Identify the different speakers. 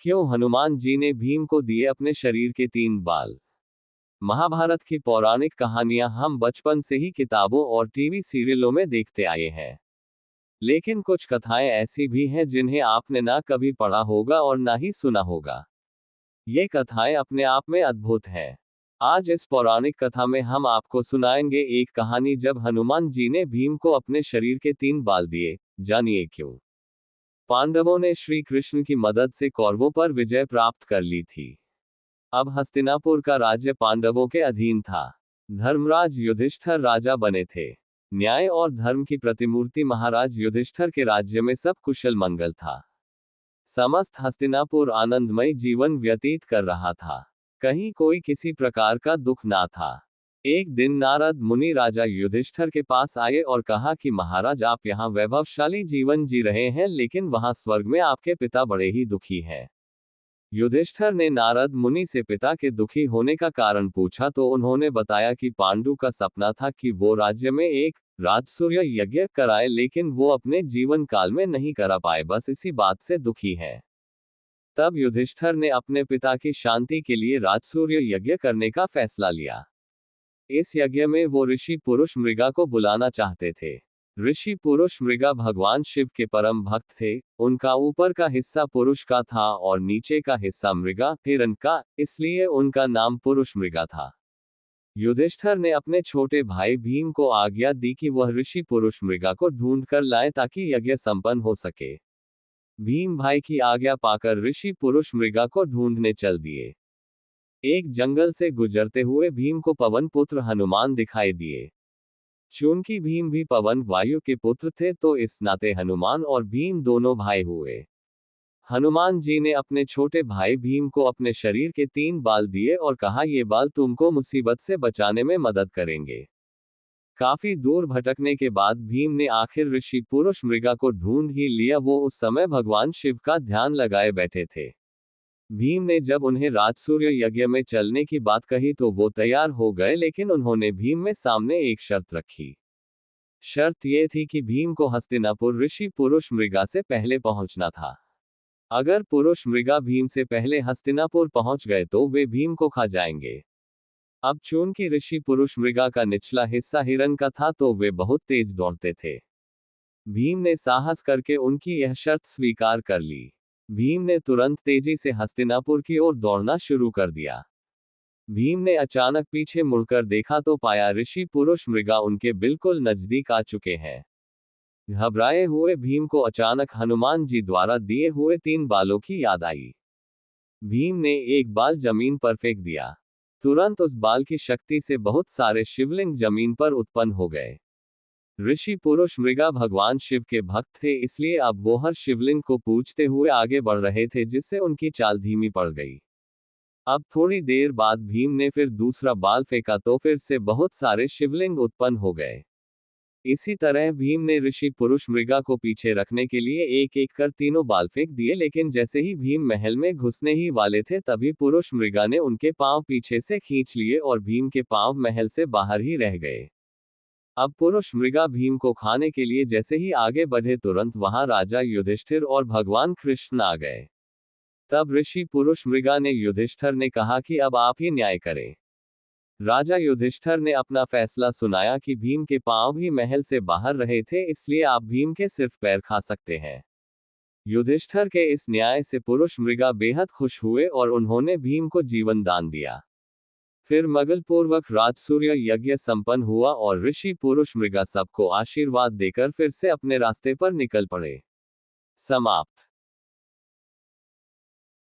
Speaker 1: क्यों हनुमान जी ने भीम को दिए अपने शरीर के 3 बाल? महाभारत की पौराणिक कहानियां हम बचपन से ही किताबों और टीवी सीरियलों में देखते आए हैं। लेकिन कुछ कथाएं ऐसी भी हैं जिन्हें आपने ना कभी पढ़ा होगा और ना ही सुना होगा। ये कथाएं अपने आप में अद्भुत हैं। आज इस पौराणिक कथा में हम आपको सुनाएंगे एक कहानी जब हनुमान जी ने भीम को अपने शरीर के 3 बाल दिए। जानिए क्यों। पांडवों ने श्री कृष्ण की मदद से कौरवों पर विजय प्राप्त कर ली थी। अब हस्तिनापुर का राज्य पांडवों के अधीन था। धर्मराज युधिष्ठिर राजा बने थे। न्याय और धर्म की प्रतिमूर्ति महाराज युधिष्ठिर के राज्य में सब कुशल मंगल था। समस्त हस्तिनापुर आनंदमय जीवन व्यतीत कर रहा था। कहीं कोई किसी प्रकार का दुख ना था। एक दिन नारद मुनि राजा युधिष्ठिर के पास आए और कहा कि महाराज, आप यहाँ वैभवशाली जीवन जी रहे हैं, लेकिन वहां स्वर्ग में आपके पिता बड़े ही दुखी हैं। युधिष्ठिर ने नारद मुनि से पिता के दुखी होने का कारण पूछा तो उन्होंने बताया कि पांडु का सपना था कि वो राज्य में एक राजसूय यज्ञ कराए, लेकिन वो अपने जीवन काल में नहीं करा पाए, बस इसी बात से दुखी है। तब युधिष्ठिर ने अपने पिता की शांति के लिए राजसूय यज्ञ करने का फैसला लिया। इस यज्ञ में वो ऋषि पुरुष मृगा को बुलाना चाहते थे। ऋषि पुरुष मृगा भगवान शिव के परम भक्त थे। उनका ऊपर का हिस्सा पुरुष का था और नीचे का हिस्सा मृगा हिरण का, इसलिए उनका नाम पुरुष मृगा था। युधिष्ठिर ने अपने छोटे भाई भीम को आज्ञा दी कि वह ऋषि पुरुष मृगा को ढूंढ कर लाए ताकि यज्ञ संपन्न हो सके। भीम भाई की आज्ञा पाकर ऋषि पुरुष मृगा को ढूंढने चल दिए। एक जंगल से गुजरते हुए भीम को पवन पुत्र हनुमान दिखाई दिए। चूंकि भीम भी पवन वायु के पुत्र थे तो इस नाते हनुमान और भीम दोनों भाई हुए। हनुमान जी ने अपने छोटे भाई भीम को अपने शरीर के 3 बाल दिए और कहा, ये बाल तुमको मुसीबत से बचाने में मदद करेंगे। काफी दूर भटकने के बाद भीम ने आखिर ऋषि पुरुष मृगा को ढूंढ ही लिया। वो उस समय भगवान शिव का ध्यान लगाए बैठे थे। भीम ने जब उन्हें राजसूय यज्ञ में चलने की बात कही तो वो तैयार हो गए, लेकिन उन्होंने भीम में सामने एक शर्त रखी। शर्त ये थी कि भीम को हस्तिनापुर ऋषि पुरुष मृगा से पहले पहुंचना था। अगर पुरुष मृगा भीम से पहले हस्तिनापुर पहुंच गए तो वे भीम को खा जाएंगे। अब चूंकि ऋषि पुरुष मृगा का निचला हिस्सा हिरण का था तो वे बहुत तेज दौड़ते थे। भीम ने साहस करके उनकी यह शर्त स्वीकार कर ली। भीम ने तुरंत तेजी से हस्तिनापुर की ओर दौड़ना शुरू कर दिया। भीम ने अचानक पीछे मुड़कर देखा तो पाया ऋषि पुरुष मृगा उनके बिल्कुल नजदीक आ चुके हैं। घबराए हुए भीम को अचानक हनुमान जी द्वारा दिए हुए 3 बालों की याद आई। भीम ने एक बाल जमीन पर फेंक दिया। तुरंत उस बाल की शक्ति से बहुत सारे शिवलिंग जमीन पर उत्पन्न हो गए। ऋषि पुरुष मृगा भगवान शिव के भक्त थे, इसलिए अब वो हर शिवलिंग को पूजते हुए आगे बढ़ रहे थे, जिससे उनकी चाल धीमी पड़ गई। अब थोड़ी देर बाद भीम ने फिर दूसरा बाल फेंका तो फिर से बहुत सारे शिवलिंग उत्पन्न हो गए। इसी तरह भीम ने ऋषि पुरुष मृगा को पीछे रखने के लिए एक एक कर तीनों बाल फेंक दिए, लेकिन जैसे ही भीम महल में घुसने ही वाले थे तभी पुरुष मृगा ने उनके पांव पीछे से खींच लिए और भीम के पांव महल से बाहर ही रह गए। अब पुरुष मृगा भीम को खाने के लिए जैसे ही आगे बढ़े तुरंत वहां राजा युधिष्ठिर और भगवान कृष्ण आ गए। तब ऋषि पुरुष मृगा ने युधिष्ठिर ने कहा कि अब आप ही न्याय करें। राजा युधिष्ठिर ने अपना फैसला सुनाया कि भीम के पांव ही महल से बाहर रहे थे, इसलिए आप भीम के सिर्फ पैर खा सकते हैं। युधिष्ठिर के इस न्याय से पुरुष मृगा बेहद खुश हुए और उन्होंने भीम को जीवन दान दिया। फिर मंगलपूर्वक राजसूय यज्ञ संपन्न हुआ और ऋषि पुरुष मृगा सबको आशीर्वाद देकर फिर से अपने रास्ते पर निकल पड़े। समाप्त।